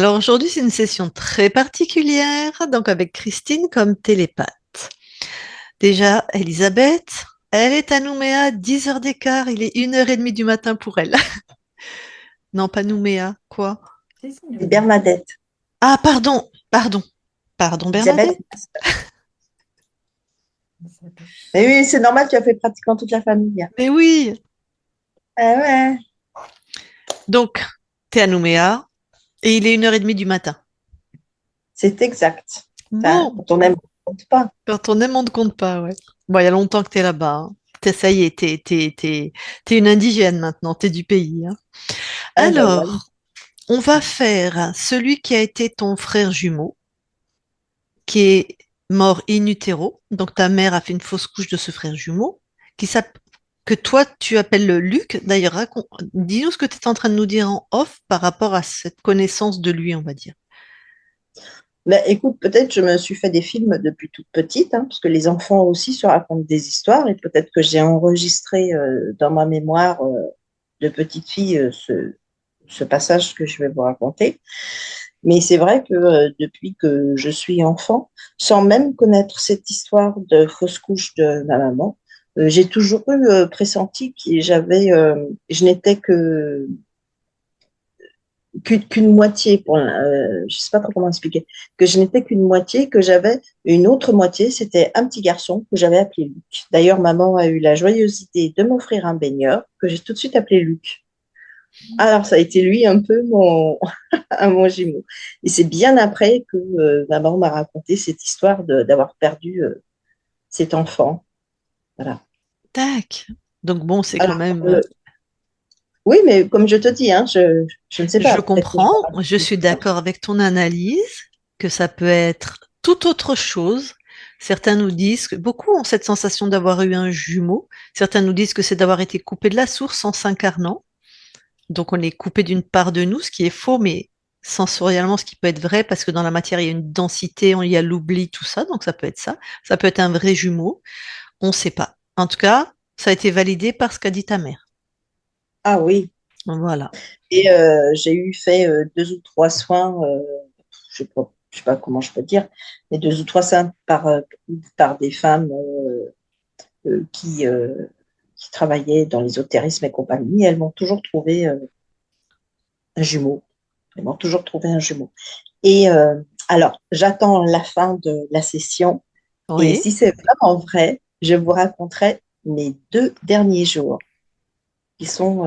Alors aujourd'hui, c'est une session très particulière, donc avec Christine comme télépathe. Déjà, Elisabeth, elle est à Nouméa, 10 heures d'écart, il est 1h30 du matin pour elle. Non, pas Nouméa, quoi? Et Bernadette. Ah, pardon, Elisabeth. Bernadette. Mais oui, c'est normal, tu as fait pratiquement toute la famille. Mais oui, Ah ouais, donc, t'es à Nouméa et il est 1h30 du matin. c'est exact. Enfin, Bon, quand on aime, on ne compte pas. quand on aime, on ne compte pas, ouais. Bon, il y a longtemps que t'es là-bas, hein. Ça y est, t'es une indigène maintenant, t'es du pays, hein. Ah ben voilà. Alors, on va faire celui qui a été ton frère jumeau, qui est mort in utero. Donc ta mère a fait une fausse couche de ce frère jumeau, que toi tu appelles le Luc. D'ailleurs, dis-nous ce que tu es en train de nous dire en off par rapport à cette connaissance de lui, on va dire. Mais écoute, peut-être je me suis fait des films depuis toute petite, hein, parce que les enfants aussi se racontent des histoires, et peut-être que j'ai enregistré dans ma mémoire de petite fille ce passage que je vais vous raconter. Mais c'est vrai que depuis que je suis enfant, sans même connaître cette histoire de fausse couche de ma maman, j'ai toujours eu pressenti je n'étais qu'une moitié je sais pas trop comment expliquer, que je n'étais qu'une moitié, que j'avais une autre moitié, c'était un petit garçon que j'avais appelé Luc. D'ailleurs, maman a eu la joyeuse idée de m'offrir un baigneur que j'ai tout de suite appelé Luc. Alors, ça a été lui un peu mon jumeau. Et c'est bien après que maman m'a raconté cette histoire d'avoir perdu cet enfant. Voilà. Tac. Donc bon, c'est quand Alors, même. oui, mais comme je te dis, hein, je ne sais Je pas, peut-être que je comprends, me raconte je des suis histoires. d'accord avec ton analyse, que ça peut être tout autre chose. Certains nous disent que beaucoup ont cette sensation d'avoir eu un jumeau. Certains nous disent que c'est d'avoir été coupé de la source en s'incarnant. Donc on est coupé d'une part de nous, ce qui est faux, mais sensoriellement, ce qui peut être vrai, parce que dans la matière, il y a une densité, il y a l'oubli, tout ça, donc ça peut être ça. Ça peut être un vrai jumeau, on ne sait pas. En tout cas, ça a été validé par ce qu'a dit ta mère. Ah oui. Voilà. Et j'ai eu fait 2 ou 3 soins, je sais pas comment je peux dire, mais 2 ou 3 soins par des femmes qui travaillaient dans l'ésotérisme et compagnie. Elles m'ont toujours trouvé un jumeau. Elles m'ont toujours trouvé un jumeau. Et alors, j'attends la fin de la session. Et Oui, si c'est vraiment vrai, je vous raconterai mes 2 derniers jours qui sont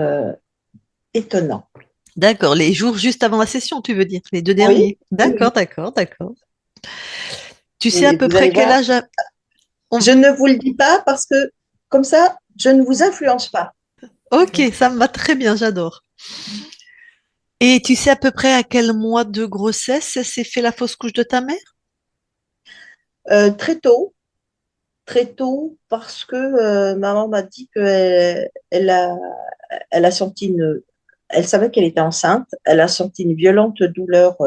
étonnants. d'accord. Les jours juste avant la session, tu veux dire, les deux Oui, derniers. oui, D'accord, oui. d'accord, d'accord. Tu sais à Et peu vous près allez quel voir, âge je ne vous le dis pas parce que comme ça, je ne vous influence pas. Ok, ça me va très bien, j'adore. Et tu sais à peu près à quel mois de grossesse s'est fait la fausse couche de ta mère? Très très tôt, parce que maman m'a dit elle a senti elle savait qu'elle était enceinte, elle a senti une violente douleur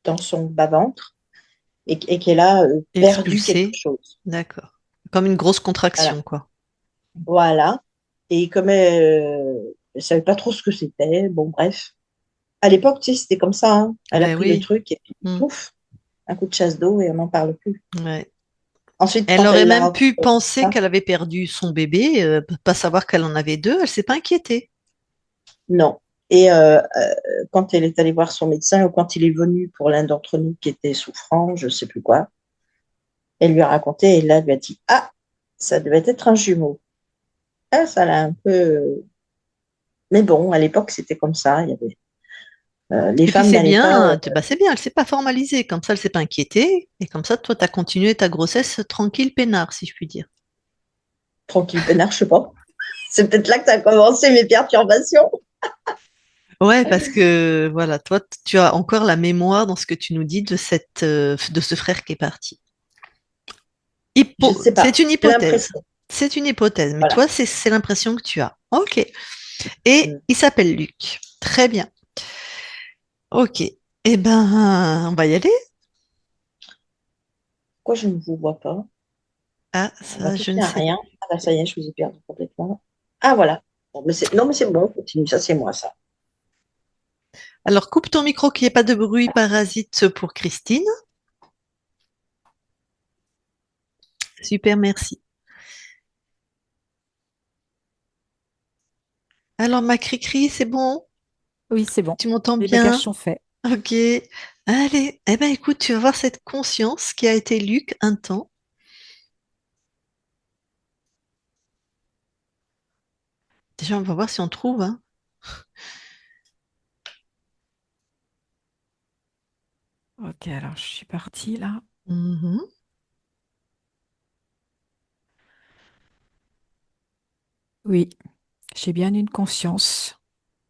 dans son bas-ventre et qu'elle a perdu quelque Expulsée. chose. D'accord. Comme une grosse Voilà. contraction, quoi. Voilà. Et comme elle ne savait pas trop ce que c'était, bon, bref. À l'époque, tu sais, c'était comme ça, hein. Elle a Ben pris le oui. truc et puis Hmm, pouf, un coup de chasse d'eau et on n'en parle plus. ouais. Ensuite, Elle quand aurait elle l'a même raconté pu comme penser ça, qu'elle avait perdu son bébé, pas savoir qu'elle en avait deux. Elle s'est pas inquiétée. non. Et quand elle est allée voir son médecin ou quand il est venu pour l'un d'entre nous qui était souffrant, je ne sais plus quoi, elle lui a raconté et là, elle lui a dit, ah, ça devait être un jumeau. Ah, ça l'a un peu. Mais bon, à l'époque, c'était comme ça. Les Et puis femmes c'est n'allaient pas. bien, bah c'est bien, elle s'est pas formalisée. Comme ça, elle s'est pas inquiétée. Et comme ça, toi, tu as continué ta grossesse tranquille, peinard, si je puis dire. Tranquille, peinard, je sais pas. C'est peut-être là que ça a commencé mes perturbations. Ouais, parce que voilà, toi, tu as encore la mémoire dans ce que tu nous dis de ce frère qui est parti. Je sais pas. C'est une J'ai hypothèse. l'impression. C'est une hypothèse, mais Voilà. toi, c'est l'impression que tu as. Ok. Et Mm. il s'appelle Luc. Très bien. Ok. Eh ben, on va y aller. Pourquoi je ne vous vois pas? Ah, On va ça, je ne toucher à sais. rien. Ah bah ça y est, je vous ai perdu complètement. Ah voilà. Bon, mais non, mais c'est bon, continue. Ça, c'est moi, ça. Alors, coupe ton micro, qu'il n'y ait pas de bruit parasite pour Christine. Super, merci. Alors, ma cri-cri, c'est bon? Oui, c'est bon. Tu m'entends Les bagages bien? sont faits. Ok. Allez, eh ben écoute, tu vas voir cette conscience qui a été Luc un temps. Déjà, on va voir si on trouve, hein. Ok, alors je suis partie là. Mhm. Oui, j'ai bien une conscience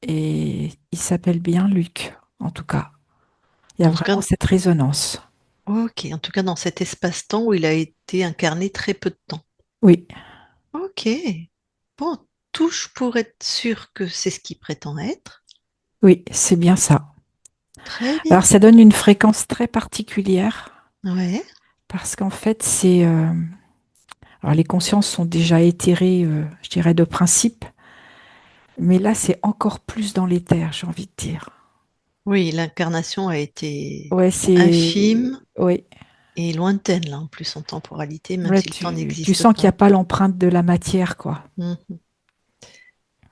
et il s'appelle bien Luc, en tout cas. Il y a En tout cas, vraiment cette résonance. ok. En tout cas, dans cet espace-temps où il a été incarné très peu de temps. Oui, Ok. Bon, touche pour être sûr que c'est ce qu'il prétend être. oui, c'est bien ça. Très bien. Alors ça donne une fréquence très particulière Ouais. parce qu'en fait, alors les consciences sont déjà éthérées, je dirais, de principe, mais là, c'est encore plus dans l'éther, j'ai envie de dire. Oui, l'incarnation a été Ouais, c'est... infime Oui. et lointaine, là, en plus, en temporalité, même Ouais, si le temps tu n'existe sens qu'il n'y pas. a pas l'empreinte de la matière, quoi. Mhm.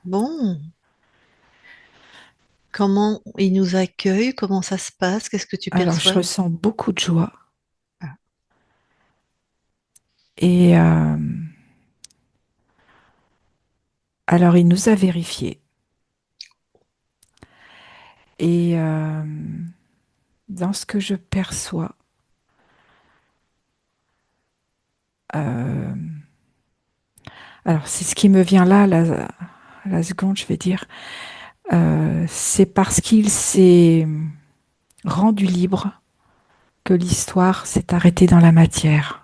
Bon, comment il nous accueille? Comment ça se passe? Qu'est-ce que tu Alors, je perçois? ressens beaucoup de joie. Ah, Et alors, il nous a vérifié. Et dans ce que je perçois, euh, alors c'est ce qui me vient là, la seconde, je vais dire, c'est parce qu'il s'est rendu libre que l'histoire s'est arrêtée dans la matière.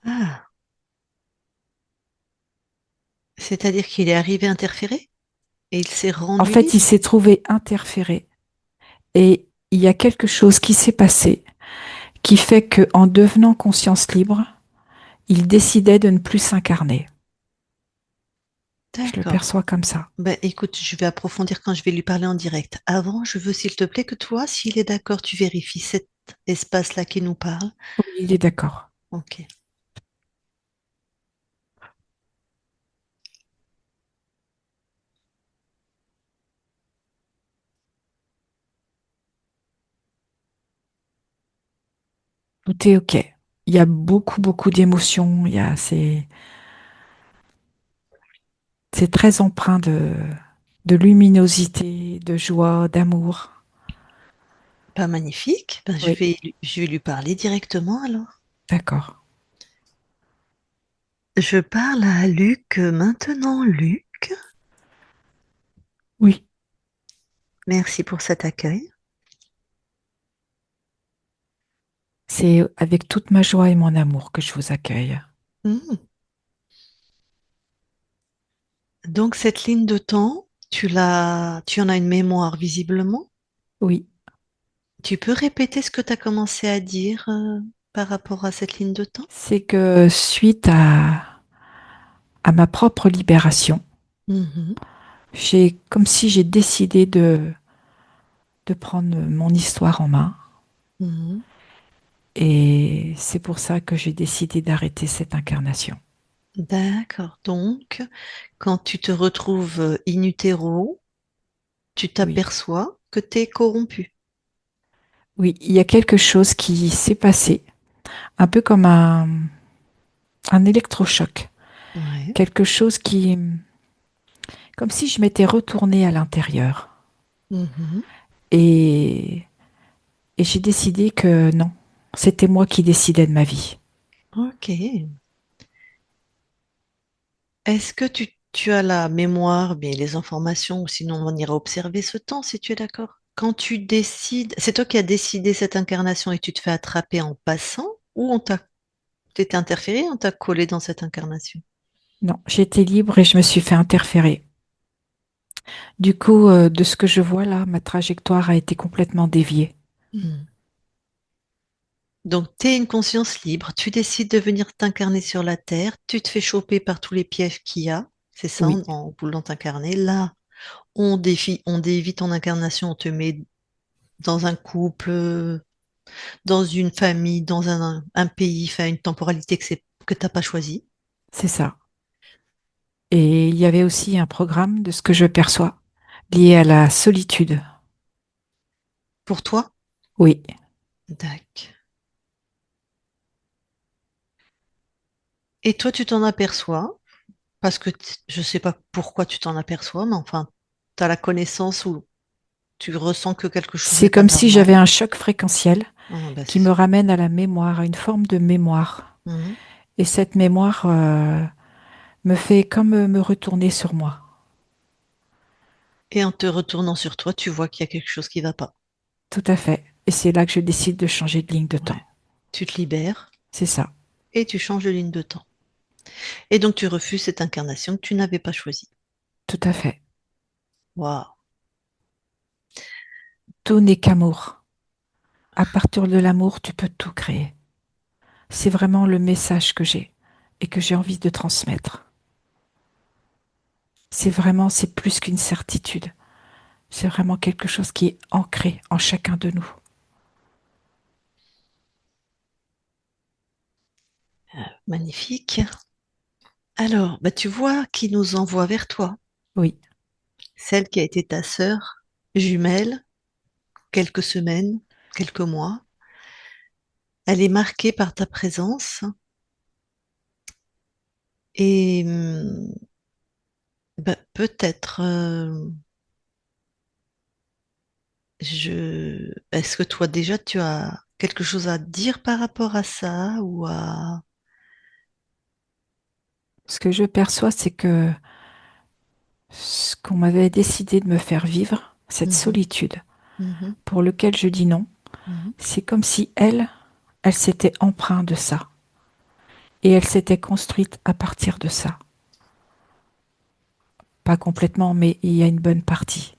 ah. C'est-à-dire qu'il est arrivé à interférer et il s'est En rendu fait, il libre? s'est trouvé interféré et il y a quelque chose qui s'est passé qui fait que, en devenant conscience libre, il décidait de ne plus s'incarner. Je le D'accord. perçois comme ça. Ben, écoute, je vais approfondir quand je vais lui parler en direct. Avant, je veux, s'il te plaît, que toi, s'il est d'accord, tu vérifies cet espace-là qui nous parle. Oui, il est d'accord. Ok. Tout est OK. Il y a beaucoup, beaucoup d'émotions. C'est très empreint de luminosité, de joie, d'amour. Pas magnifique. Ben, Oui, je vais lui parler directement alors. d'accord. Je parle à Luc maintenant. Luc, Oui, merci pour cet accueil. c'est avec toute ma joie et mon amour que je vous accueille. Hmm. Donc, cette ligne de temps, tu en as une mémoire visiblement. Oui, Tu peux répéter ce que tu as commencé à dire par rapport à cette ligne de temps? c'est que suite à ma propre libération, Mhm, j'ai comme si j'ai décidé de prendre mon histoire en main. mhm. Et c'est pour ça que j'ai décidé d'arrêter cette incarnation. D'accord. Donc, quand tu te retrouves in utero, tu Oui, t'aperçois que tu es corrompu. oui, il y a quelque chose qui s'est passé, un peu comme un électrochoc, Ouais. quelque chose qui, comme si je m'étais retournée à l'intérieur. Mhm. Et, et j'ai décidé que non, c'était moi qui décidais de ma vie. Ok. Est-ce que tu as la mémoire, bien les informations, ou sinon on ira observer ce temps si tu es d'accord? Quand tu décides, c'est toi qui as décidé cette incarnation et tu te fais attraper en passant, ou t'étais interféré, on t'a collé dans cette incarnation? Non, j'étais libre et je me suis fait interférer. Du coup, de ce que je vois là, ma trajectoire a été complètement déviée. Hmm. Donc, tu es une conscience libre, tu décides de venir t'incarner sur la Terre, tu te fais choper par tous les pièges qu'il y a, c'est ça, Oui, en voulant t'incarner. Là, On dévie ton incarnation, on te met dans un couple, dans une famille, dans un pays, enfin une temporalité que t'as pas choisie. C'est ça. Et il y avait aussi un programme de ce que je perçois lié à la solitude. Pour toi? Oui, D'accord. Et toi, tu t'en aperçois, parce que je sais pas pourquoi tu t'en aperçois, mais enfin, tu as la connaissance ou tu ressens que quelque chose c'est n'est pas comme si j'avais normal. un choc fréquentiel Ah, bah, qui c'est me ça. ramène à la mémoire, à une forme de mémoire. Mhm. Et cette mémoire me fait comme me retourner sur moi. Et en te retournant sur toi, tu vois qu'il y a quelque chose qui va pas. Tout à fait. Et c'est là que je décide de changer de ligne de temps. Ouais. Tu te libères C'est ça. et tu changes de ligne de temps. Et donc, tu refuses cette incarnation que tu n'avais pas choisie. Tout à fait. Waouh. Tout n'est qu'amour. À partir de l'amour, tu peux tout créer. C'est vraiment le message que j'ai et que j'ai envie de transmettre. C'est plus qu'une certitude. C'est vraiment quelque chose qui est ancré en chacun de nous. Magnifique. Alors, bah, tu vois qui nous envoie vers toi. Oui, Celle qui a été ta sœur jumelle, quelques semaines, quelques mois. Elle est marquée par ta présence et bah, peut-être est-ce que toi déjà tu as quelque chose à dire par rapport à ça ou à ce que je perçois, c'est que ce qu'on m'avait décidé de me faire vivre, cette Mhm, solitude, mhm, pour lequel je dis non, mhm. c'est comme si elle s'était empreinte de ça et elle s'était construite à partir de ça. Pas complètement, mais il y a une bonne partie.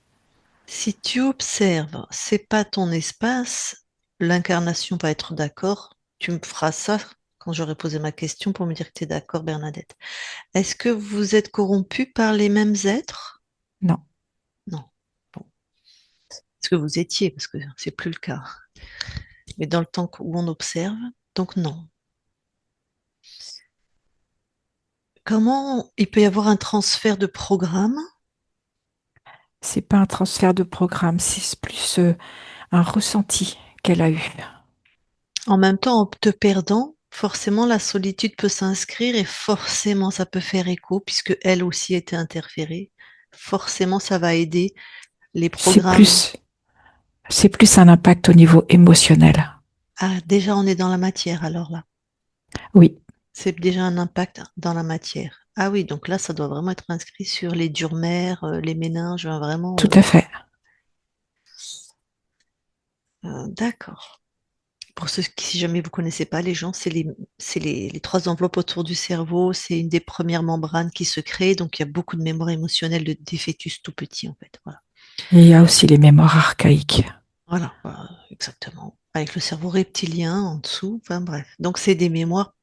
Si tu observes, c'est pas ton espace, l'incarnation va être d'accord. Tu me feras ça quand j'aurai posé ma question pour me dire que tu es d'accord, Bernadette. Est-ce que vous êtes corrompu par les mêmes êtres? Non, Non. Bon. Est-ce que vous étiez? Parce que c'est plus le cas. Mais dans le temps où on observe, donc non. Comment il peut y avoir un transfert de programme? c'est pas un transfert de programme, c'est plus un ressenti qu'elle a eu. En même temps, en te perdant, forcément la solitude peut s'inscrire et forcément ça peut faire écho puisque elle aussi était interférée. Forcément, ça va aider les C'est programmes. plus, c'est plus un impact au niveau émotionnel. Ah, déjà on est dans la matière alors là. Oui, C'est déjà un impact dans la matière. Ah oui, donc là, ça doit vraiment être inscrit sur les dures mères, les méninges, vraiment. tout à fait. D'accord. Pour ceux qui, si jamais vous connaissez pas, les gens, c'est les trois enveloppes autour du cerveau. C'est une des premières membranes qui se crée. Donc, il y a beaucoup de mémoire émotionnelle des fœtus tout petits, en fait. Voilà. Et il y a aussi les mémoires archaïques. Voilà, exactement. Avec le cerveau reptilien en dessous. Enfin, bref. Donc, c'est des mémoires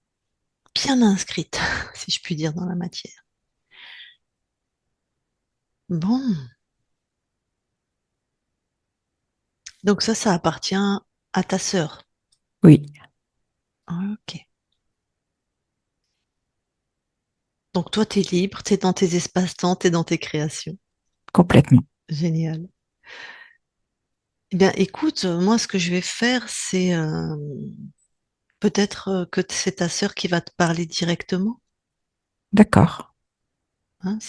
bien inscrites, si je puis dire, dans la matière. Bon. Donc, ça appartient à ta sœur. Oui, Ok. Donc, toi, tu es libre, tu es dans tes espaces-temps, tu es dans tes créations. complètement. Génial. Eh bien, écoute, moi, ce que je vais faire, c'est peut-être que c'est ta sœur qui va te parler directement. D'accord. Hein,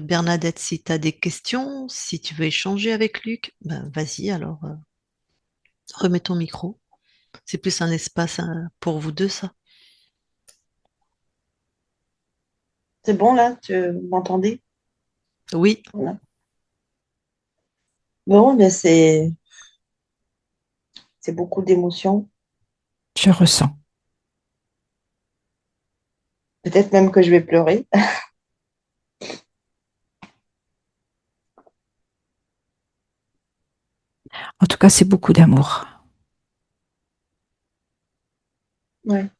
Bernadette, si tu as des questions, si tu veux échanger avec Luc, ben, vas-y, alors remets ton micro. C'est plus un espace pour vous deux, ça. C'est bon là, tu m'entendais? Oui, Voilà. Bon, mais c'est beaucoup d'émotions. Je ressens. Peut-être même que je vais pleurer. En tout cas, c'est beaucoup d'amour. Ouais.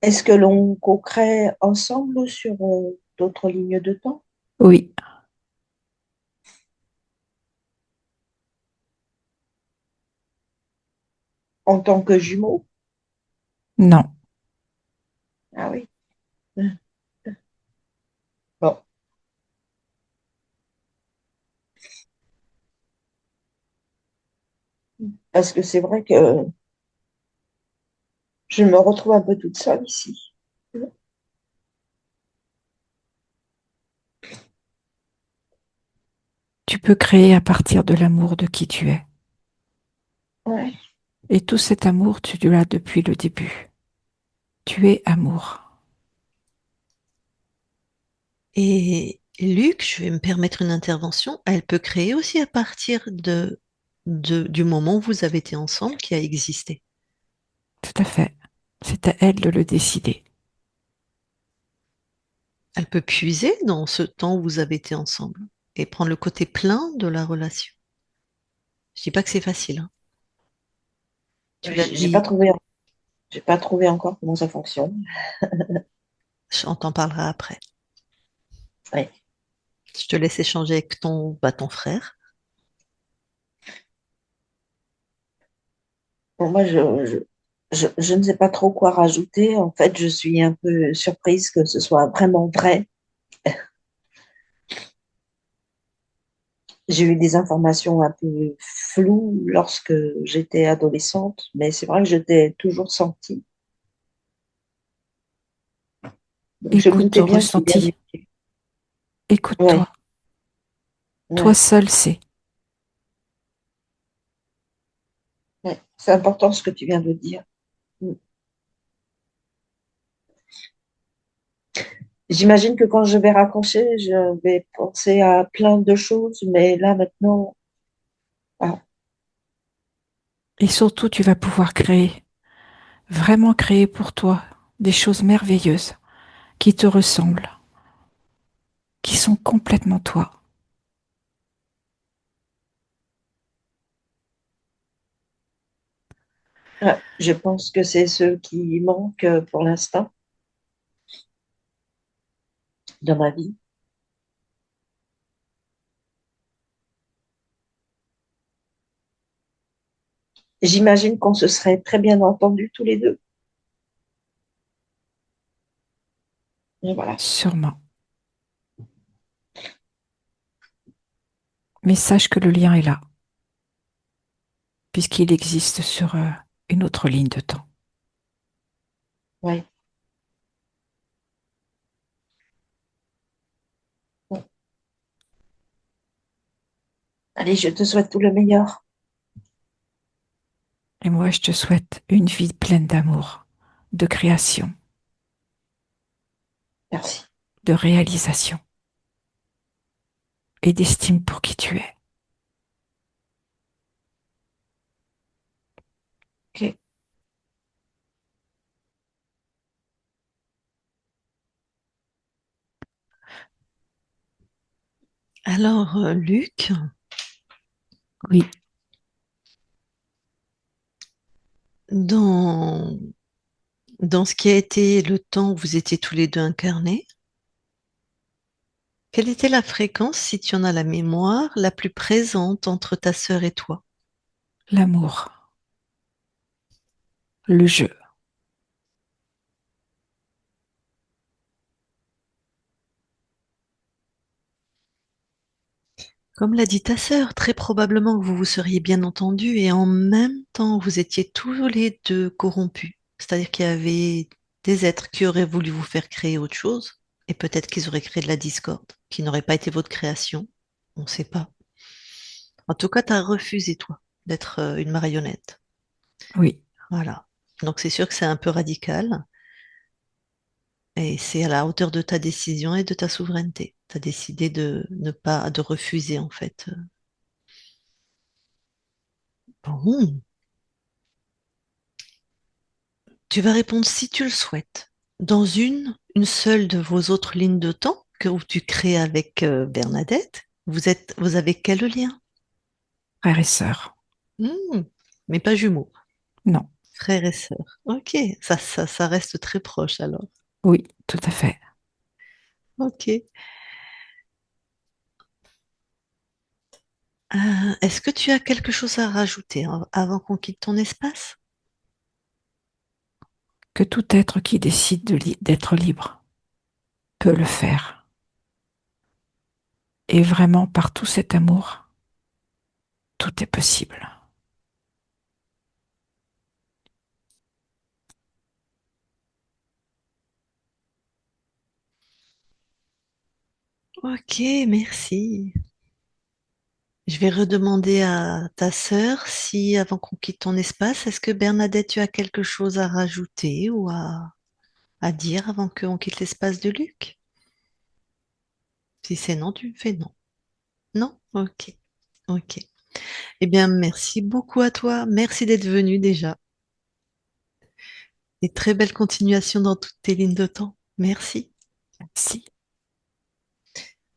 Est-ce que l'on co-crée ensemble ou sur d'autres lignes de temps Oui, en tant que jumeaux? non. Ah oui. Bon, parce que c'est vrai que je me retrouve un peu toute seule ici. Tu peux créer à partir de l'amour de qui tu es. Ouais. Et tout cet amour, tu l'as depuis le début. Tu es amour. Et Luc, je vais me permettre une intervention. Elle peut créer aussi à partir du moment où vous avez été ensemble qui a existé. Tout à fait. C'est à elle de le décider. Elle peut puiser dans ce temps où vous avez été ensemble et prendre le côté plein de la relation. Je dis pas que c'est facile, hein. Tu Ouais, l'as J'ai pas dit, trouvé, j'ai pas trouvé encore comment ça fonctionne. on t'en parlera après. Ouais. Je te laisse échanger avec ton frère. Bon, moi, je ne sais pas trop quoi rajouter. En fait, je suis un peu surprise que ce soit vraiment vrai. J'ai eu des informations un peu floues lorsque j'étais adolescente, mais c'est vrai que je t'ai toujours sentie. Donc, je me Écoute doutais ton bien qu'il y ressenti. avait. Écoute-toi. Ouais, Toi ouais, seul sais. ouais. C'est important ce que tu viens de dire. Mm. J'imagine que quand je vais raccrocher, je vais penser à plein de choses, mais là maintenant, ah, Et surtout, tu vas pouvoir créer, vraiment créer pour toi des choses merveilleuses qui te ressemblent, qui sont complètement toi. ouais, je pense que c'est ce qui manque pour l'instant dans ma vie. J'imagine qu'on se serait très bien entendus tous les deux. Et voilà. Sûrement. Mais sache que le lien est là, puisqu'il existe sur une autre ligne de temps. Ouais. Bon. Allez, je te souhaite tout le meilleur. Et moi, je te souhaite une vie pleine d'amour, de création, Merci. de réalisation et d'estime pour qui tu es. Ok. Alors, Luc, Oui, dans, dans ce qui a été le temps où vous étiez tous les deux incarnés, quelle était la fréquence, si tu en as la mémoire, la plus présente entre ta sœur et toi? l'amour, le jeu. Comme l'a dit ta sœur, très probablement que vous vous seriez bien entendus et en même temps, vous étiez tous les deux corrompus. C'est-à-dire qu'il y avait des êtres qui auraient voulu vous faire créer autre chose et peut-être qu'ils auraient créé de la discorde, qui n'aurait pas été votre création. On ne sait pas. En tout cas, tu as refusé, toi, d'être une marionnette. Oui, Voilà. Donc c'est sûr que c'est un peu radical et c'est à la hauteur de ta décision et de ta souveraineté. Tu as décidé de ne pas, de refuser en fait. Bon, tu vas répondre si tu le souhaites. Dans une seule de vos autres lignes de temps où tu crées avec Bernadette, vous avez quel lien? frère et sœur. Hmm, mais pas jumeaux, Non, frères et sœurs. Ok, ça reste très proche alors. Oui, tout à fait. Ok. Est-ce que tu as quelque chose à rajouter avant qu'on quitte ton espace? Que tout être qui décide d'être libre peut le faire. Et vraiment, par tout cet amour, tout est possible. Ok, merci. Je vais redemander à ta sœur si, avant qu'on quitte ton espace, est-ce que Bernadette, tu as quelque chose à rajouter ou à dire avant qu'on quitte l'espace de Luc? Si c'est non, tu me fais non. Non? Ok. Ok. Eh bien, merci beaucoup à toi. Merci d'être venu déjà. Et très belle continuation dans toutes tes lignes de temps. Merci. Si.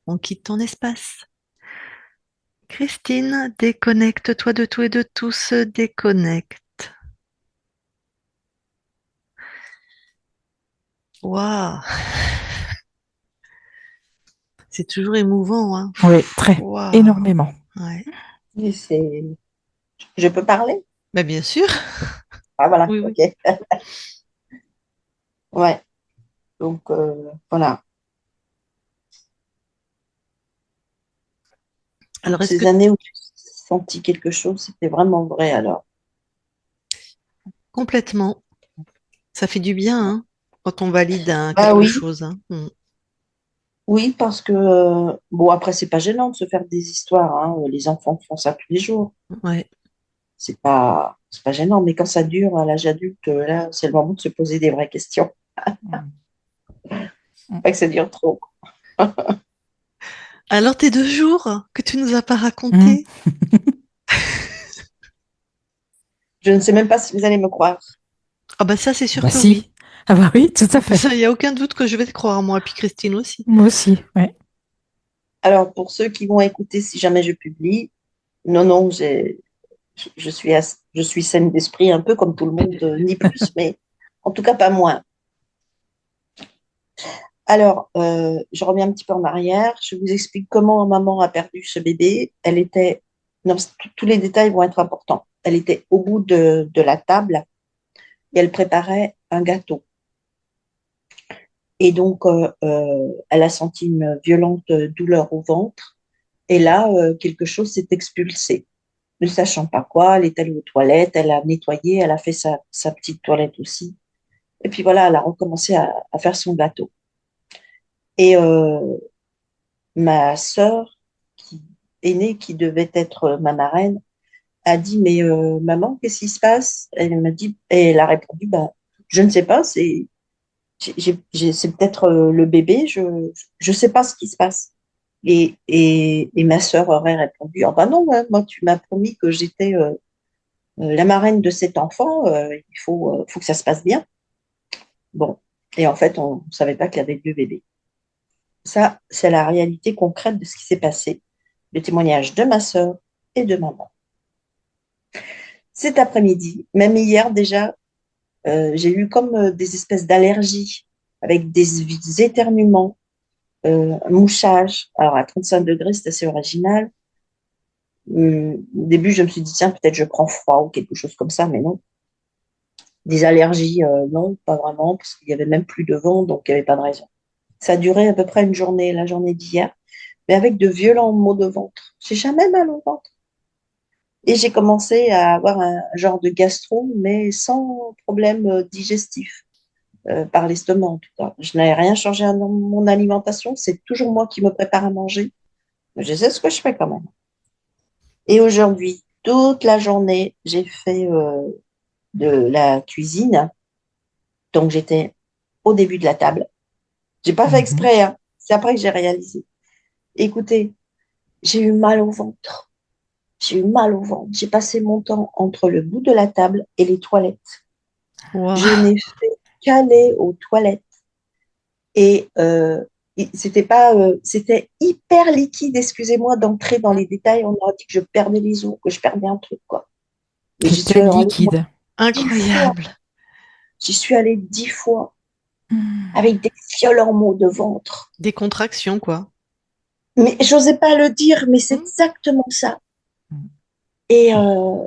On quitte ton espace. Christine, déconnecte-toi de tout et de tous. Déconnecte. Waouh, c'est toujours émouvant, hein. Oui, très, Waouh. énormément. Ouais. Oui, je peux parler? Bah, bien sûr. Ah, voilà, Oui, oui. ok. Ouais, donc voilà. Alors, Toutes est-ce que ces années où j'ai senti quelque chose, c'était vraiment vrai alors. complètement, ça fait du bien, hein, quand on valide Ah quelque oui, chose, hein. Mm. oui, parce que, bon, après, c'est pas gênant de se faire des histoires, hein. Les enfants font ça tous les jours. Ouais. C'est pas gênant, mais quand ça dure à l'âge adulte, là, c'est le moment de se poser des vraies questions. Mm. Mm. Pas que ça dure trop. Alors, tes 2 jours que tu nous as pas Mm. racontés? Je ne sais même pas si vous allez me croire. Ah bah ça, c'est sûr Bah que oui. si. Ah bah oui, tout à fait. Ça, il n'y a aucun doute que je vais te croire, moi, puis Christine aussi. Moi aussi, ouais. Alors, pour ceux qui vont écouter, si jamais je publie, non, non, je suis saine d'esprit, un peu comme tout le monde, ni plus, mais en tout cas pas moins. Alors, je reviens un petit peu en arrière. Je vous explique comment maman a perdu ce bébé. Elle était, non, tous les détails vont être importants. Elle était au bout de la table et elle préparait un gâteau. Et donc, elle a senti une violente douleur au ventre. Et là, quelque chose s'est expulsé. Ne sachant pas quoi, elle est allée aux toilettes, elle a nettoyé, elle a fait sa petite toilette aussi. Et puis voilà, elle a recommencé à faire son gâteau. Et ma sœur, qui aînée, qui devait être ma marraine, a dit, mais maman, qu'est-ce qui se passe? Elle m'a dit, et elle a répondu, bah, je ne sais pas, c'est peut-être le bébé, je sais pas ce qui se passe. Et ma sœur aurait répondu, ah bah non, ouais, moi tu m'as promis que j'étais la marraine de cet enfant, faut que ça se passe bien. Bon, et en fait, on ne savait pas qu'il y avait 2 bébés. Ça, c'est la réalité concrète de ce qui s'est passé, le témoignage de ma sœur et de maman. Cet après-midi, même hier déjà, j'ai eu comme des espèces d'allergies avec des éternuements, un mouchage. Alors à 35 degrés, c'est assez original. Au début, je me suis dit, tiens, peut-être je prends froid ou quelque chose comme ça, mais non. Des allergies, non, pas vraiment, parce qu'il y avait même plus de vent, donc il n'y avait pas de raison. Ça a duré à peu près une journée, la journée d'hier, mais avec de violents maux de ventre. J'ai jamais mal au ventre. Et j'ai commencé à avoir un genre de gastro, mais sans problème digestif, par l'estomac en tout cas. Je n'ai rien changé dans mon alimentation, c'est toujours moi qui me prépare à manger. Je sais ce que je fais quand même. Et aujourd'hui, toute la journée, j'ai fait de la cuisine. Donc j'étais au début de la table. J'ai pas fait Mhm. exprès, hein. C'est après que j'ai réalisé. Écoutez, j'ai eu mal au ventre. J'ai eu mal au ventre. J'ai passé mon temps entre le bout de la table et les toilettes. Je Waouh. n'ai fait qu'aller aux toilettes. Et c'était pas, c'était hyper liquide, excusez-moi d'entrer dans les détails. On aurait dit que je perdais les os, que je perdais un truc, quoi. Mais j'y suis C'était allée, moi, liquide. 10 fois. Incroyable. J'y suis allée 10 fois Hmm. avec des violents maux de ventre. Des contractions, quoi. Mais j'osais pas le dire, mais c'est Hmm. exactement ça. Hmm. Et, euh,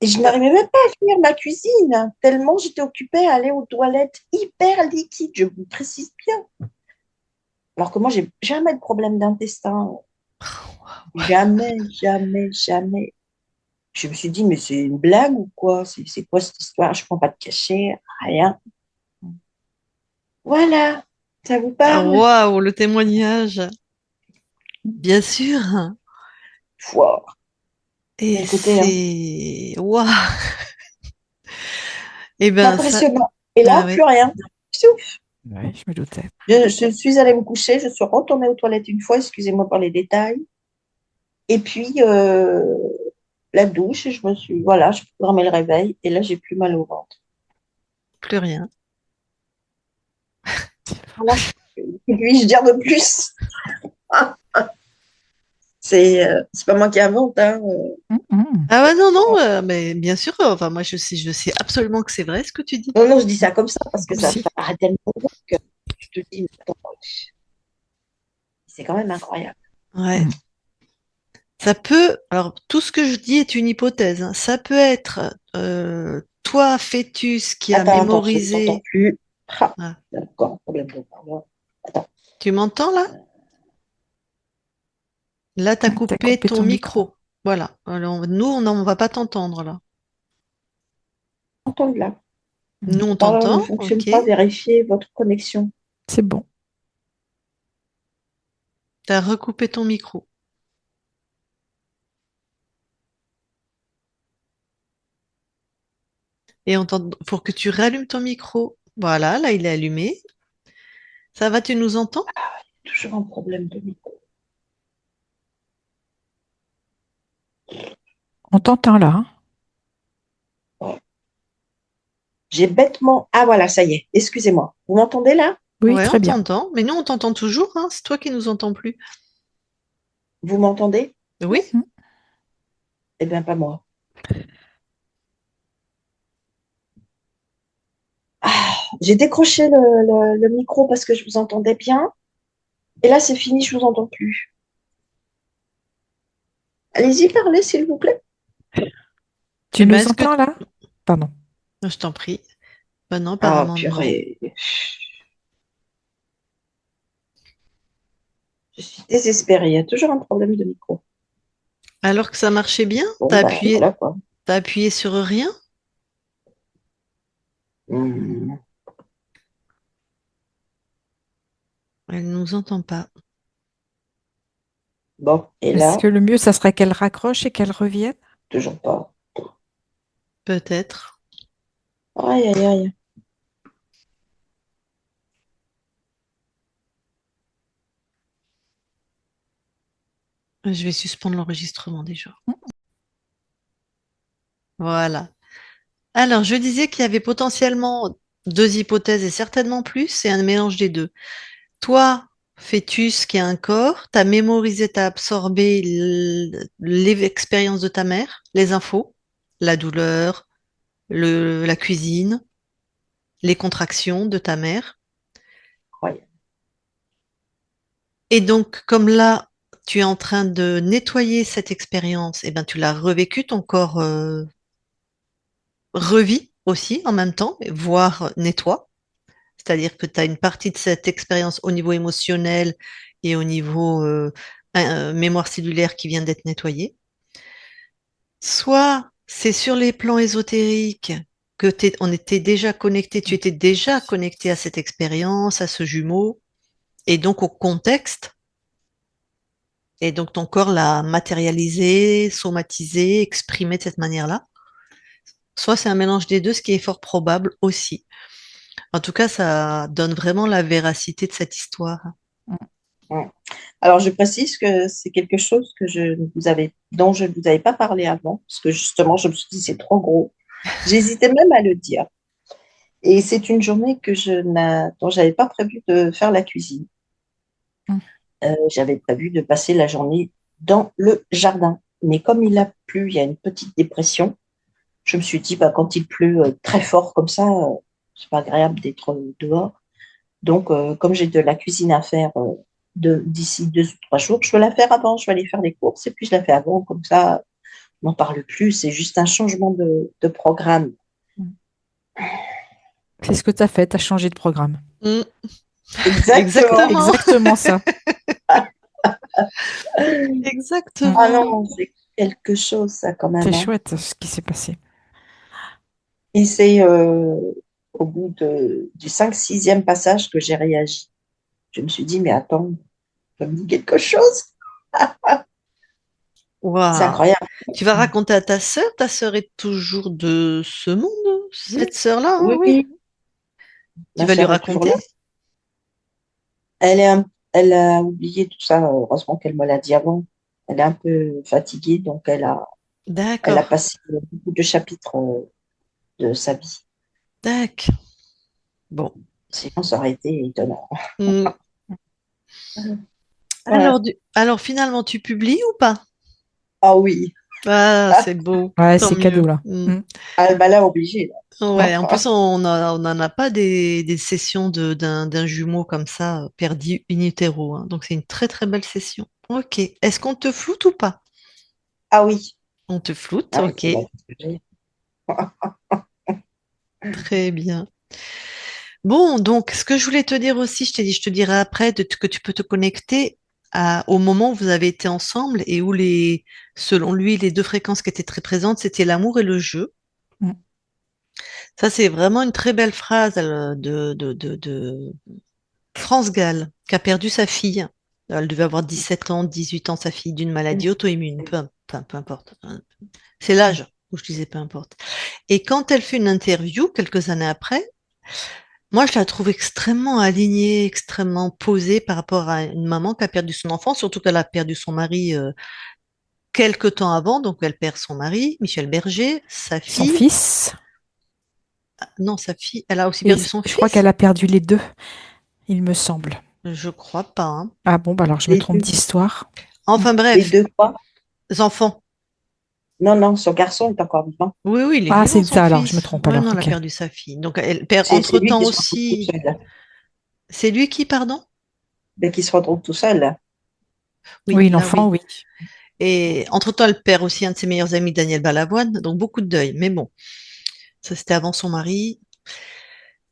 et je n'arrivais même pas à finir ma cuisine, tellement j'étais occupée à aller aux toilettes hyper liquides, je vous précise bien. Alors que moi, j'ai jamais de problème d'intestin. Jamais, jamais, jamais. Je me suis dit, mais c'est une blague ou quoi? C'est quoi cette histoire? Je prends pas de cachet, rien. Voilà, ça vous Ah, parle? waouh, le témoignage. Bien sûr. Wow. Et Écoutez, hein, c'est... Waouh. Eh c'est ben, ça... impressionnant. Et Ah là, plus ouais. rien. Psiouf. Oui, je me doutais. Je suis allée me coucher, je suis retournée aux toilettes une fois, excusez-moi pour les détails. Et puis, la douche, je me suis, voilà, je programmais le réveil et là, j'ai plus mal au ventre. Plus rien. Voilà. Que puis-je dire de plus? C'est pas moi qui invente, hein. Hmm, hmm. Ah ouais, non, non, mais bien sûr, enfin, moi, je sais absolument que c'est vrai ce que tu dis. Non, non, je dis ça comme ça parce que Moi ça, aussi. ça paraît tellement long que je te dis, mais attends, c'est quand même incroyable. Ouais. Hmm. Ça peut, alors tout ce que je dis est une hypothèse, hein. Ça peut être toi, fœtus, qui a Attends, je ne t'entends mémorisé. plus. Ah, Ah, il y a encore un problème de parole. Attends. tu m'entends là? Là, tu as T'as coupé coupé ton ton micro. micro. Voilà. Alors, nous, on va pas t'entendre là. Entends là. Hmm. Nous, Le on parleur ne t'entend, fonctionne ok. pas. Vérifiez votre connexion. C'est bon. Tu as recoupé ton micro. Et pour que tu rallumes ton micro. Voilà, là, il est allumé. Ça va, tu nous entends? Toujours un problème de micro. On t'entend là, hein. Ouais. J'ai bêtement. Ah voilà, ça y est. Excusez-moi. Vous m'entendez là? Oui, Ouais, on très bien. t'entend. Mais nous, on t'entend toujours, hein. C'est toi qui nous entends plus. Vous m'entendez? Oui? Hmm. Eh bien, pas moi. Ah, j'ai décroché le micro parce que je vous entendais bien. Et là, c'est fini, je vous entends plus. Allez-y, parlez, s'il vous plaît. Tu Eh ben, nous est-ce que... entends là? Pardon. Je t'en prie. Ben non, Ah, apparemment non. purée. Je suis désespérée. Il y a toujours un problème de micro. Alors que ça marchait bien, Bon, bah voilà quoi. t'as appuyé sur rien? Hmm. Elle nous entend pas. Bon, et Est-ce là, que le mieux, ça serait qu'elle raccroche et qu'elle revienne? toujours pas. Peut-être. Aïe, aïe, aïe. Je vais suspendre l'enregistrement déjà. Voilà. Alors, je disais qu'il y avait potentiellement deux hypothèses et certainement plus, c'est un mélange des deux. Toi, fœtus qui a un corps, t'as mémorisé, t'as absorbé l'expérience de ta mère, les infos, la douleur, la cuisine, les contractions de ta mère. Incroyable. Et donc, comme là, tu es en train de nettoyer cette expérience, et ben tu l'as revécu, ton corps revit aussi en même temps, voire nettoie. C'est-à-dire que tu as une partie de cette expérience au niveau émotionnel et au niveau mémoire cellulaire qui vient d'être nettoyée. Soit c'est sur les plans ésotériques que on était déjà connecté, tu étais déjà connecté à cette expérience, à ce jumeau, et donc au contexte. Et donc ton corps l'a matérialisé, somatisé, exprimé de cette manière-là. Soit c'est un mélange des deux, ce qui est fort probable aussi. En tout cas, ça donne vraiment la véracité de cette histoire. Ouais. Alors, je précise que c'est quelque chose que dont je ne vous avais pas parlé avant, parce que justement, je me suis dit, c'est trop gros. J'hésitais même à le dire. Et c'est une journée dont j'avais pas prévu de faire la cuisine. Hmm. J'avais prévu de passer la journée dans le jardin. Mais comme il a plu, il y a une petite dépression, je me suis dit, bah, quand il pleut très fort comme ça, c'est pas agréable d'être dehors. Donc, comme j'ai de la cuisine à faire d'ici 2 ou 3 jours, je vais la faire avant, je vais aller faire les courses et puis je la fais avant, comme ça, on n'en parle plus, c'est juste un changement de programme. C'est ce que tu as fait, tu as changé de programme. Mm, Exactement. exactement, Exactement ça. Ah exactement. non, c'est quelque chose, ça, quand C'est même, hein. chouette ce qui s'est passé. Et c'est au bout du 5e, 6e passage que j'ai réagi. Je me suis dit, mais attends, ça me dit quelque chose. C'est Waouh. incroyable. Tu vas raconter à ta sœur est toujours de ce monde, Oui, cette sœur-là, hein, Oui, oui. oui, Tu ma vas lui sœur est toujours raconter? là. Elle a oublié tout ça. Heureusement qu'elle me l'a dit avant. Elle est un peu fatiguée, donc elle a D'accord, passé beaucoup de chapitres de sa vie. tac. Bon. Sinon, ça aurait été étonnant. Mm. Ouais. Alors finalement, tu publies ou pas? Ah oui. Ah, c'est beau, ouais, tant c'est cadeau mieux. là. Mm. Mm. Ah, bah là, obligée. Ouais, en Là. plus, on n'en a pas des sessions d'un jumeau comme ça, perdu in utero, hein. Donc, c'est une très, très belle session. Ok. Est-ce qu'on te floute ou pas? Ah oui. On te floute, Ah oui, ok. c'est vrai. J'ai- Très bien. Bon, donc, ce que je voulais te dire aussi, je t'ai dit, je te dirai après que tu peux te connecter au moment où vous avez été ensemble et où selon lui, les deux fréquences qui étaient très présentes, c'était l'amour et le jeu. Mm. Ça, c'est vraiment une très belle phrase de France Gall, qui a perdu sa fille. Elle devait avoir 17 ans, 18 ans, sa fille, d'une maladie auto-immune. Peu importe. C'est l'âge où je disais peu importe. Et quand elle fait une interview, quelques années après, moi, je la trouve extrêmement alignée, extrêmement posée par rapport à une maman qui a perdu son enfant, surtout qu'elle a perdu son mari quelques temps avant. Donc, elle perd son mari, Michel Berger, sa Son fille. fils, Non, sa fille, elle a aussi et perdu son je crois qu'elle fils. a perdu les deux, il me semble. Je crois pas, hein. Ah bon, bah alors je me Les trompe deux, d'histoire. Mm. Enfin les bref, deux quoi? les enfants. Non, non, son garçon est encore vivant. Oui, oui, il est Ah, vivant, c'est son ça alors, je me fils. trompe Ouais, alors, non, elle a ok. perdu sa fille. Donc, elle perd C'est lui entre-temps qui se retrouve tout aussi. seul. C'est lui qui, pardon? Mais qui se retrouve tout seul. Oui, Oui, là, l'enfant, oui. oui. Et entre-temps, elle perd aussi un de ses meilleurs amis, Daniel Balavoine. Donc, beaucoup de deuil. Mais bon, ça, c'était avant son mari.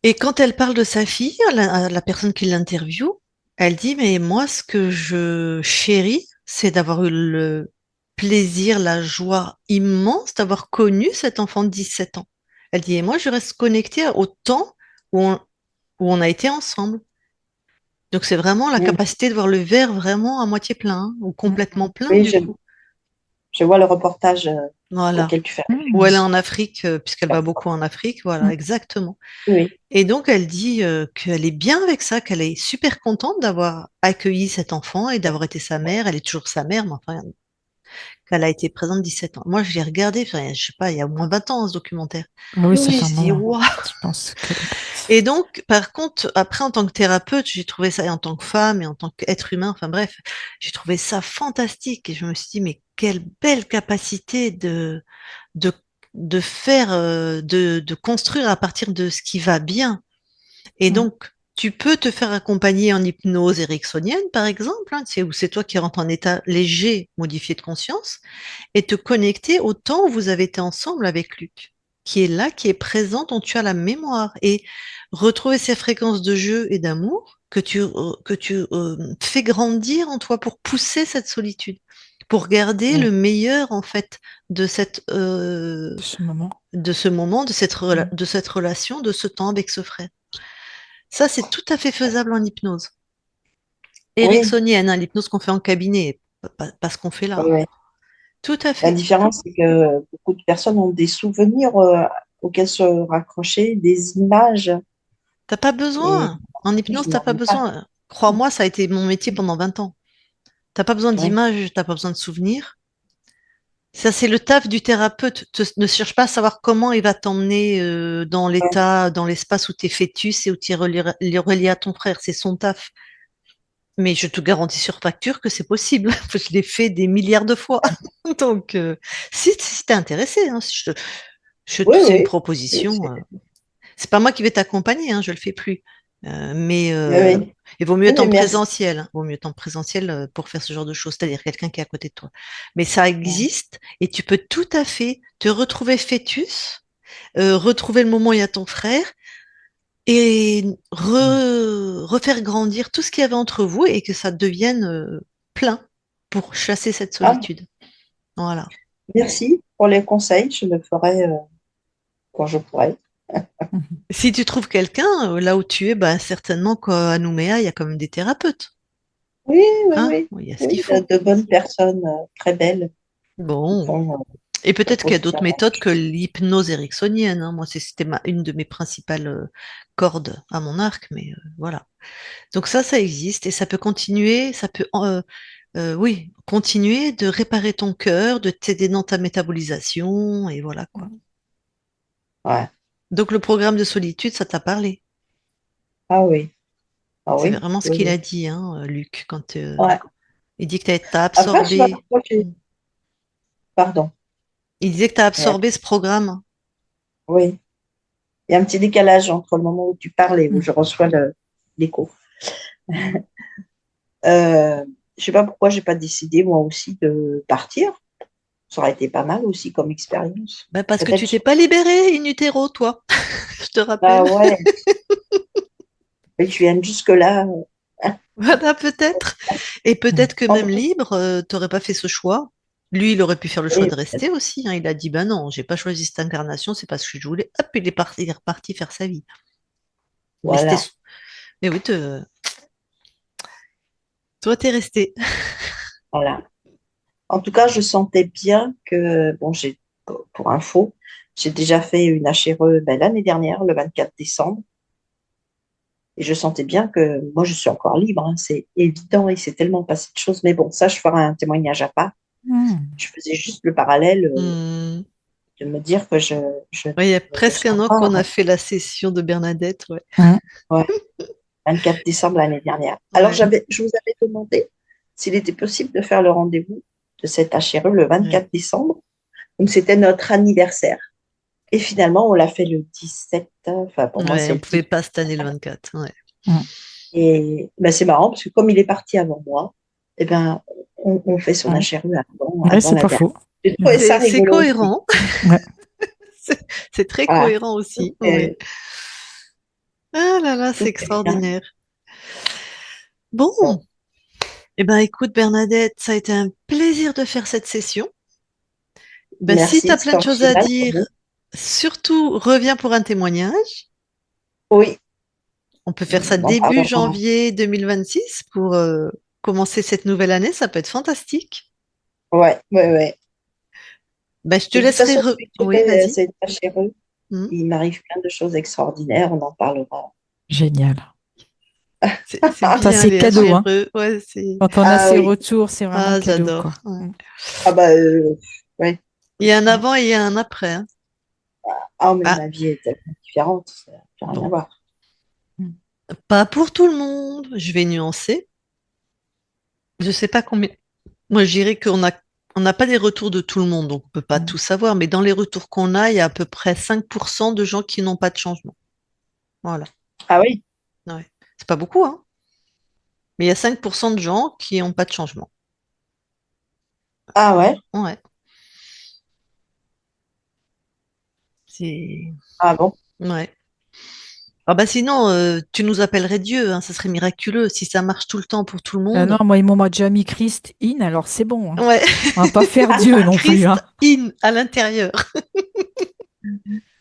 Et quand elle parle de sa fille, à la personne qui l'interviewe, elle dit, mais moi, ce que je chéris, c'est d'avoir eu le plaisir, la joie immense d'avoir connu cet enfant de 17 ans. Elle dit, et moi, je reste connectée au temps où où on a été ensemble. Donc, c'est vraiment la Mm. capacité de voir le verre vraiment à moitié plein, hein, ou Mm. complètement plein, Oui, du coup. je vois le reportage Voilà. auquel tu fais Ou elle est référence. en Afrique, puisqu'elle va beaucoup en Afrique. Voilà, Mm. exactement. Oui, Et donc, elle dit qu'elle est bien avec ça, qu'elle est super contente d'avoir accueilli cet enfant et d'avoir été sa mère. Elle est toujours sa mère, mais enfin, qu'elle a été présente 17 ans. Moi, je l'ai regardé, enfin, je sais pas, il y a au moins 20 ans, ce documentaire. Ah oui, ça Je me fait un suis dit, moment. waouh! Je pense qu'elle est... Et donc, par contre, après, en tant que thérapeute, j'ai trouvé ça, et en tant que femme et en tant qu'être humain, enfin bref, j'ai trouvé ça fantastique. Et je me suis dit, mais quelle belle capacité de, de faire, de construire à partir de ce qui va bien. Et Mm. donc, tu peux te faire accompagner en hypnose ericksonienne, par exemple, hein, où c'est toi qui rentres en état léger, modifié de conscience, et te connecter au temps où vous avez été ensemble avec Luc, qui est là, qui est présent, dont tu as la mémoire, et retrouver ces fréquences de jeu et d'amour que tu fais grandir en toi pour pousser cette solitude, pour garder oui, le meilleur, en fait, De ce moment. de ce moment, Mm. de cette relation, de ce temps avec ce frère. Ça, c'est tout à fait faisable en hypnose. oui, Ericksonienne, hein, l'hypnose qu'on fait en cabinet, pas ce qu'on fait là, oui, hein. oui. Tout à La fait. différence, c'est que beaucoup de personnes ont des souvenirs auxquels se raccrocher, des images, T'as pas et besoin. En je hypnose, t'as n'en pas ai pas. besoin. Crois-moi, ça a été mon métier pendant 20 ans. T'as pas besoin Oui, d'images, t'as pas besoin de souvenirs. Ça, c'est le taf du thérapeute. Ne cherche pas à savoir comment il va t'emmener dans oui, l'état, dans l'espace où t'es fœtus et où tu es relié à ton frère. C'est son taf. Mais je te garantis sur facture que c'est possible. Je l'ai fait des milliards de fois. Donc, si t'es intéressé, hein, Oui, C'est une oui. Oui, proposition. C'est pas moi qui vais t'accompagner, hein, je le fais plus. Mais oui, oui. il vaut mieux Oui, être mais en merci. présentiel. Hein. Il vaut mieux être en présentiel pour faire ce genre de choses, c'est-à-dire quelqu'un qui est à côté de toi. Mais ça Ouais. existe et tu peux tout à fait te retrouver fœtus, retrouver le moment où il y a ton frère et refaire grandir tout ce qu'il y avait entre vous et que ça devienne plein pour chasser cette Ah, solitude. Voilà. merci pour les conseils. Je le ferai quand je pourrai. Mhm. Si tu trouves quelqu'un, là où tu es, bah, certainement qu'à Nouméa, il y a quand même des thérapeutes. Oui, oui, Hein? oui. Il y a ce qu'il Oui, faut. de bonnes personnes très belles qui Bon. font Et peut-être qu'il y a d'autres positivement. méthodes que l'hypnose ericksonienne. Hein. Moi, c'était une de mes principales cordes à mon arc, mais voilà. Donc ça existe et ça peut continuer, ça peut, oui, continuer de réparer ton cœur, de t'aider dans ta métabolisation et voilà quoi. Ouais. Donc le programme de solitude, ça t'a parlé. Ah oui, ah C'est oui, vraiment ce oui, qu'il a oui. dit, hein, Luc, quand Ouais. il dit que t'as Après, je sais pas absorbé. pourquoi Pardon. Il disait que t'as Ouais, absorbé ce programme. oui. Il y a un petit décalage entre le moment où tu parles et où Mhm. je reçois l'écho. Euh, je sais pas pourquoi j'ai pas décidé moi aussi de partir. Ça aurait été pas mal aussi comme expérience. Ben, parce que Peut-être tu t'es sur... pas libéré in utero, toi. Je te Ah rappelle. ouais, mais tu viens jusque-là. Voilà, peut-être. Et peut-être que même libre, t'aurais pas fait ce choix. Lui, il aurait pu faire le choix Oui, de rester aussi. Hein. Il a dit, ben non, j'ai pas choisi cette incarnation, c'est parce que je voulais. Hop, il est reparti faire sa vie. Mais c'était. voilà, Mais oui, toi, t'es resté. voilà. En tout cas, je sentais bien que, bon, pour info, j'ai déjà fait une HRE ben, l'année dernière, le 24 décembre, et je sentais bien que moi, je suis encore libre, hein, c'est évident, il s'est tellement passé de choses, mais bon, ça, je ferai un témoignage à part. Mhm. Je faisais juste le parallèle Hmm. de me dire que je Ouais, il y a ne le presque sens un an pas. qu'on a fait la session de Bernadette. Ouais. Mhm. Ouais, 24 décembre l'année dernière. Alors, Ouais, je vous avais demandé s'il était possible de faire le rendez-vous de cette HRE le ouais. 24 décembre. Donc, c'était notre anniversaire. Et finalement, on l'a fait le 17. Enfin, pour moi, Ouais, c'est on le pouvait 18. pas cette année le 24. Ouais. Mhm. Et ben, c'est marrant parce que comme il est parti avant moi, eh ben, on fait son Mhm. HRU Ouais, avant c'est la pas date. faux. J'ai trouvé Mhm. ça C'est rigolo aussi. cohérent. Ouais. C'est c'est très Voilà. cohérent Donc, aussi. Ouais. Ah là là, c'est tout est bien. extraordinaire. Bon, Bon, eh ben écoute Bernadette, ça a été un plaisir de faire cette session. Ben, si tu merci, as plein c'est de choses à optimal pour dire, nous. surtout reviens pour un témoignage. Oui, On peut faire ça on en début parlera. janvier 2026 pour commencer cette nouvelle année. Ça peut être fantastique. Ouais, ouais, ouais. Ben, je te De toute laisserai façon, depuis que j'ai Oui, fait vas-y. cette HRE, Hmm. il m'arrive plein de choses extraordinaires. On en parlera. Génial. C'est Ça, bien c'est les cadeau, hein. HRE. Ouais, c'est... Quand on a Ah ces oui. retours, c'est vraiment Ah, cadeau, quoi. j'adore. Ouais. Mhm. Ah bah, ouais. Il y a un avant et il y a un après. Hein. Ah, mais Ah, ma vie est tellement différente. Ça n'a rien à bon. voir. Mhm. Pas pour tout le monde. Je vais nuancer. Je sais pas combien. Moi, je dirais on n'a pas des retours de tout le monde, donc on peut pas tout savoir. Mais dans les retours qu'on a, il y a à peu près 5% de gens qui n'ont pas de changement. Voilà. Ah oui. Ouais. C'est pas beaucoup, hein. Mais il y a 5% de gens qui n'ont pas de changement. Ah ouais. Ouais. C'est. Ah bon. Ouais. Ah bah sinon, tu nous appellerais Dieu, hein, ça serait miraculeux si ça marche tout le temps pour tout le Non, monde. moi, ils m'ont déjà mis Christ in, alors c'est bon, hein. Ouais. On va pas faire Dieu non plus, Christ hein. in à l'intérieur. Faut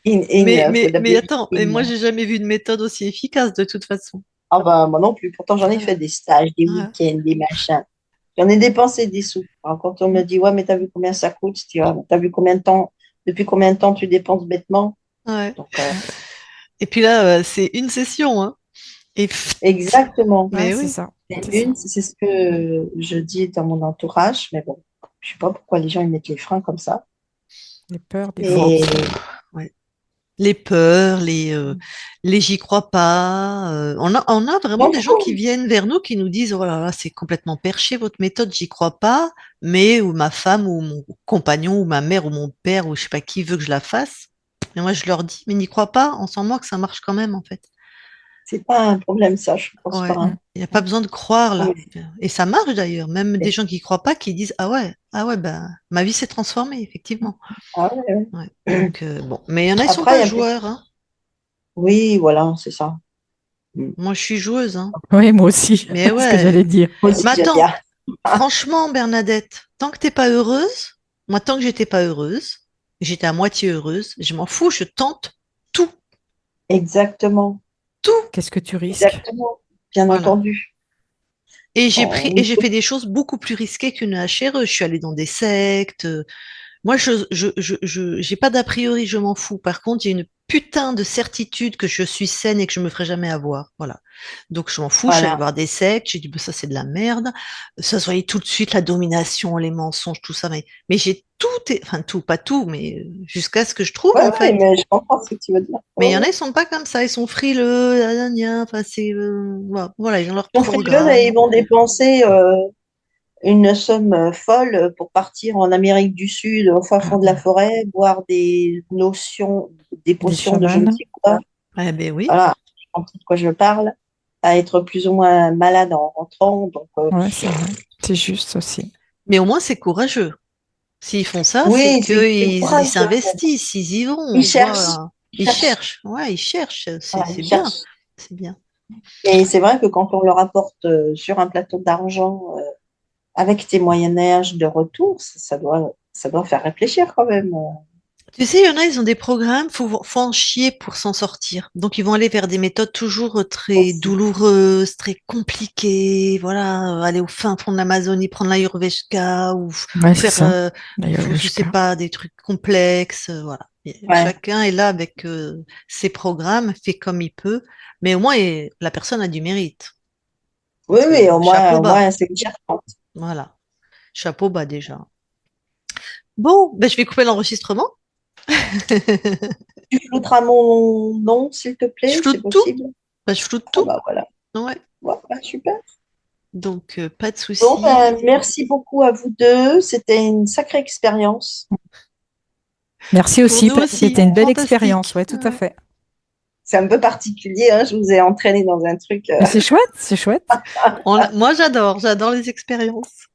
Mais d'appeler attends, et moi in. j'ai jamais vu une méthode aussi efficace de toute façon. Ah bah moi non plus. Pourtant j'en ai Ouais. fait des stages, des Ouais. week-ends, des machins. J'en ai dépensé des sous. Alors, quand on me dit ouais mais t'as vu combien ça coûte, je dis ah, mais t'as vu combien de temps, depuis combien de temps tu dépenses bêtement. Ouais. Donc Et puis là, c'est une session, hein. Et pff, exactement. Ouais, mais c'est oui. ça. C'est ça. C'est ce que je dis dans mon entourage, mais bon, je sais pas pourquoi les gens ils mettent les freins comme ça. Les peurs, des fois Bon, Et aussi. ouais. Les peurs, les j'y crois pas. On a vraiment m'en des gens fous. qui viennent vers nous qui nous disent, oh là là, c'est complètement perché votre méthode, j'y crois pas, mais ou ma femme ou mon compagnon ou ma mère ou mon père ou je sais pas qui veut que je la fasse. Et moi, je leur dis, mais n'y crois pas, on s'en moque, ça marche quand même, en fait. C'est pas un problème, ça, je pense pas, Ouais, hein. il n'y a pas besoin de croire, Non, là. Et ça marche, d'ailleurs. Même des mais- gens qui croient pas, qui disent, ah ouais, ben, ma vie s'est transformée, effectivement. ah ouais, Ouais. ouais. Donc, bon. Mais il y en a, ils sont Après, pas il y a plus. joueurs, hein. Oui, voilà, c'est ça. Mm. Moi, je suis joueuse, hein. Oui, moi aussi, Mais c'est ce que j'allais ouais. dire. Moi aussi, Mais j'aime attends, bien. franchement, Bernadette, tant que t'es pas heureuse, moi, tant que j'étais pas heureuse, j'étais à moitié heureuse, je m'en fous, je tente tout, Exactement, tout. Qu'est-ce que tu risques? exactement, bien Voilà. entendu. Et j'ai pris, et On- j'ai fait des choses beaucoup plus risquées qu'une HRE. Je suis allée dans des sectes. Moi, j'ai pas d'a priori, je m'en fous. Par contre, j'ai une putain de certitude que je suis saine et que je me ferai jamais avoir. Voilà. Donc, je m'en fous. Je suis allée Voilà. voir des sectes. J'ai dit, bah, ça, c'est de la merde. Ça se voyait tout de suite, la domination, les mensonges, tout ça. Mais j'ai tout, enfin, tout, pas tout, mais jusqu'à ce que je trouve, Ouais, en ouais, fait. mais je comprends ce que tu veux dire. Mais Ouais, il y en a, ouais. ils sont pas comme ça. Ils sont frileux, gna, gna, gna. Enfin, c'est, voilà, ils ont leur Ils sont frileux et programme. ils vont dépenser une somme folle pour partir en Amérique du Sud, au fin fond de la forêt, boire des Des potions de je ne chamanes? sais quoi. Eh ben oui. Voilà, je comprends de quoi je parle. À être plus ou moins malade en rentrant. Donc, Ouais, c'est vrai. C'est juste aussi. Mais au moins, c'est courageux. S'ils font ça, c'est oui, c'est qu'ils ils courageux. s'investissent, ils y vont. Ils On cherchent. voit, Ils ils cherchent. cherchent. Ouais, ils cherchent. Voilà, C'est ils bien. cherchent. C'est bien. Et c'est vrai que quand on leur apporte sur un plateau d'argent avec témoignage de retour, ça doit faire réfléchir quand même. Tu sais, il y en a, ils ont des programmes, faut en chier pour s'en sortir. Donc, ils vont aller vers des méthodes toujours très Aussi. douloureuses, très compliquées. Voilà, aller au fin fond de l'Amazonie, prendre l'Ayurveda Ouais, ou c'est faire, ça. D'ailleurs, je sais Veshka. pas, des trucs complexes. Voilà. Et Ouais. chacun est là avec ses programmes, fait comme il peut. Mais au moins, la personne a du mérite. Oui, Donc, oui, chapeau au bas. moins, c'est une charpente. Voilà. Chapeau bas déjà. Bon, ben, je vais couper l'enregistrement. Tu flouteras mon nom, s'il te Je plaît, c'est floute tout. possible? Ben, je floute Ah tout. bah voilà. Ouais. Ouais, bah, super. Donc, pas de Bon, souci. ben, merci beaucoup à vous deux. C'était une sacrée expérience. Merci Pour aussi. nous aussi. C'était une belle expérience. Fantastique. Ouais, tout à Ouais. fait. C'est un peu particulier, hein, je vous ai entraîné dans un truc. Mais c'est chouette, c'est chouette. Moi, j'adore les expériences.